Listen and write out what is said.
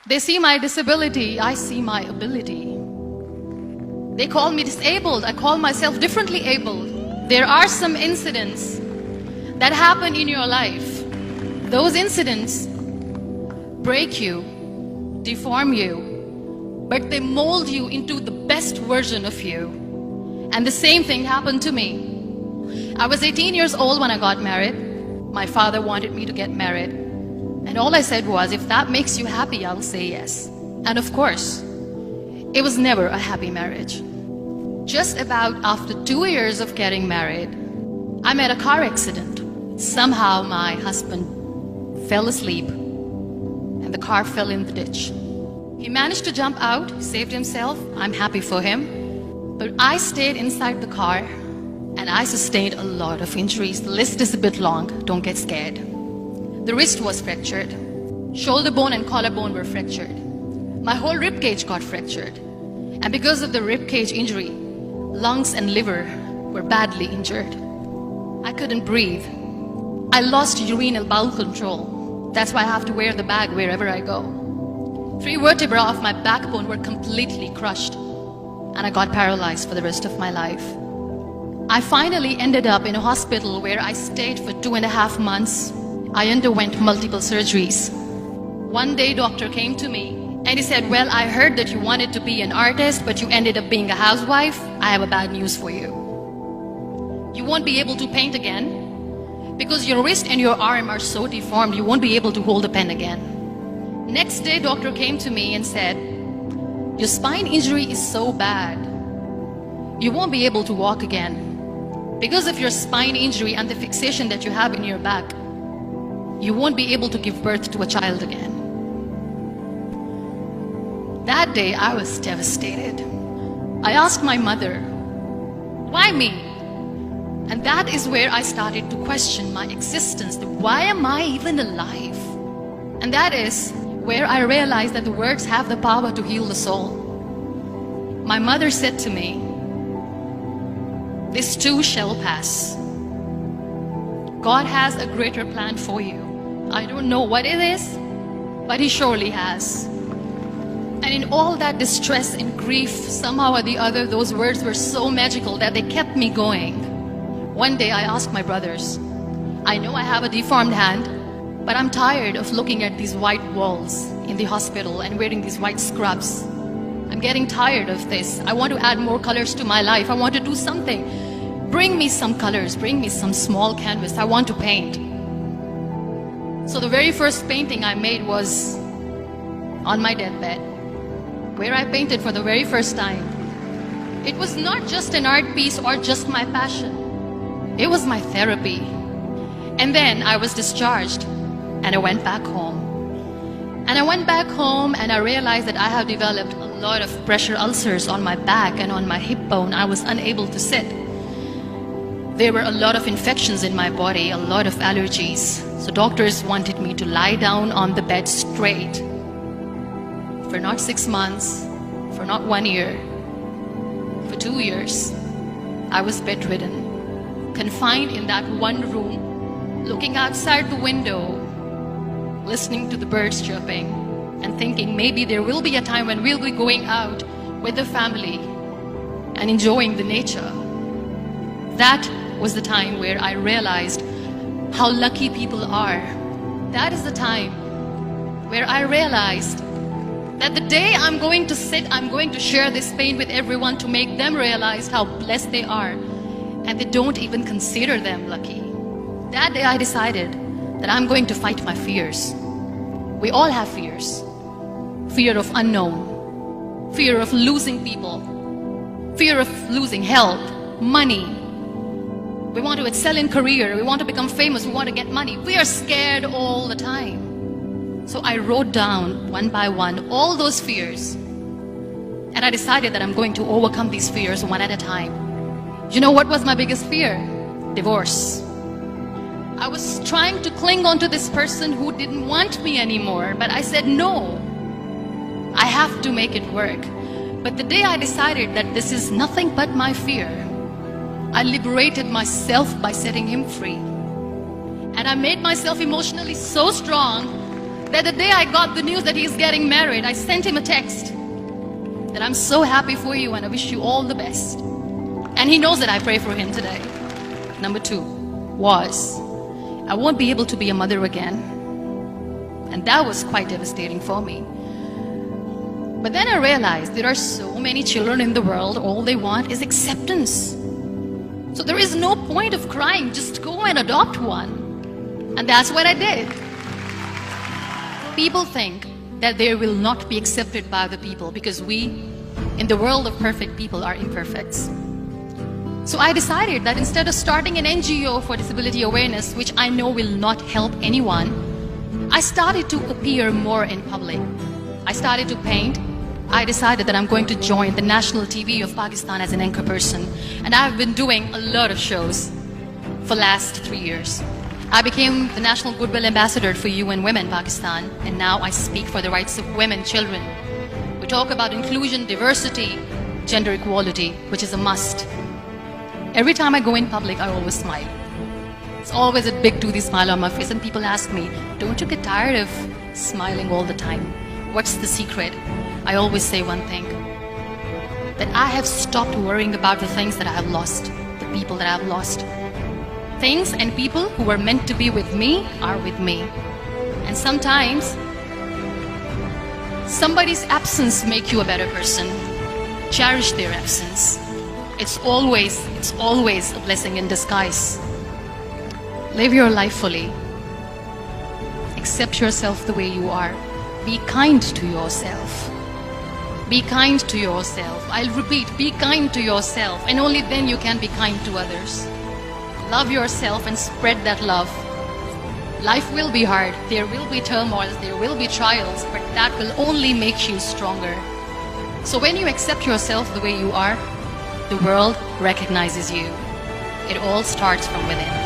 They see my disability, I see my ability. They call me disabled, I call myself differently abled. There are some incidents that happen in your life. Those incidents break you, deform you, but they mold you into the best version of you. And the same thing happened to me. I was 18 years old when I got married. My father wanted me to get married. And all I said was, if that makes you happy, I'll say yes. And of course, it was never a happy marriage. Just about after 2 years of getting married, I met a car accident. Somehow my husband fell asleep and the car fell in the ditch. He managed to jump out, saved himself. I'm happy for him. But I stayed inside the car and I sustained a lot of injuries. The list is a bit long, don't get scared. The wrist was fractured. Shoulder bone and collarbone were fractured. My whole rib cage got fractured. And because of the rib cage injury, lungs and liver were badly injured. I couldn't breathe. I lost urinary bowel control. That's why I have to wear the bag wherever I go. 3 vertebrae of my backbone were completely crushed. And I got paralyzed for the rest of my life. I finally ended up in a hospital where I stayed for 2.5 months. I underwent multiple surgeries. One day, doctor came to me and he said, well, I heard that you wanted to be an artist, but you ended up being a housewife. I have a bad news for you. You won't be able to paint again because your wrist and your arm are so deformed, you won't be able to hold a pen again. Next day, doctor came to me and said, your spine injury is so bad, you won't be able to walk again. Because of your spine injury and the fixation that you have in your back, you won't be able to give birth to a child again. That day, I was devastated. I asked my mother, why me? And that is where I started to question my existence. Why am I even alive? And that is where I realized that the words have the power to heal the soul. My mother said to me, this too shall pass. God has a greater plan for you. I don't know what it is, but He surely has. And in all that distress and grief, somehow or the other, those words were so magical that they kept me going. One day I asked my brothers, I know I have a deformed hand, but I'm tired of looking at these white walls in the hospital and wearing these white scrubs. I'm getting tired of this. I want to add more colors to my life. I want to do something. Bring me some colors, bring me some small canvas. I want to paint. So the very first painting I made was on my deathbed, where I painted for the very first time. It was not just an art piece or just my passion. It was my therapy. And then I was discharged and I went back home. And I went back home and I realized that I have developed a lot of pressure ulcers on my back and on my hip bone. I was unable to sit. There were a lot of infections in my body, a lot of allergies. So doctors wanted me to lie down on the bed straight for not 6 months, for not 1 year, for 2 years. I was bedridden, confined in that one room, looking outside the window, listening to the birds chirping and thinking maybe there will be a time when we'll be going out with the family and enjoying the nature. That was the time where I realized how lucky people are. That is the time where I realized that the day I'm going to sit, I'm going to share this pain with everyone to make them realize how blessed they are, and they don't even consider them lucky. That day I decided that I'm going to fight my fears. We all have fears. Fear of unknown, fear of losing people, fear of losing health, money. We want to excel in career, we want to become famous, we want to get money. We are scared all the time. So I wrote down one by one all those fears. And I decided that I'm going to overcome these fears one at a time. You know what was my biggest fear? Divorce. I was trying to cling on to this person who didn't want me anymore, but I said no. I have to make it work. But the day I decided that this is nothing but my fear, I liberated myself by setting him free. And I made myself emotionally so strong that the day I got the news that he's getting married, I sent him a text that I'm so happy for you and I wish you all the best. And he knows that I pray for him today. Number 2 was, I won't be able to be a mother again. And that was quite devastating for me. But then I realized there are so many children in the world, all they want is acceptance. So there is no point of crying, just go and adopt one. And that's what I did. People think that they will not be accepted by the people because we, in the world of perfect people, are imperfects. So I decided that instead of starting an NGO for disability awareness, which I know will not help anyone, I started to appear more in public. I started to paint. I decided that I'm going to join the national TV of Pakistan as an anchor person. And I've been doing a lot of shows for the last 3 years. I became the National Goodwill Ambassador for UN Women Pakistan, and now I speak for the rights of women, children. We talk about inclusion, diversity, gender equality, which is a must. Every time I go in public, I always smile. It's always a big toothy smile on my face, and people ask me, don't you get tired of smiling all the time? What's the secret? I always say one thing, that I have stopped worrying about the things that I have lost, the people that I have lost. Things and people who were meant to be with me are with me. And sometimes, somebody's absence makes you a better person. Cherish their absence. It's always a blessing in disguise. Live your life fully. Accept yourself the way you are. Be kind to yourself. Be kind to yourself. I'll repeat, be kind to yourself, and only then you can be kind to others. Love yourself and spread that love. Life will be hard. There will be turmoils, there will be trials, but that will only make you stronger. So when you accept yourself the way you are, the world recognizes you. It all starts from within.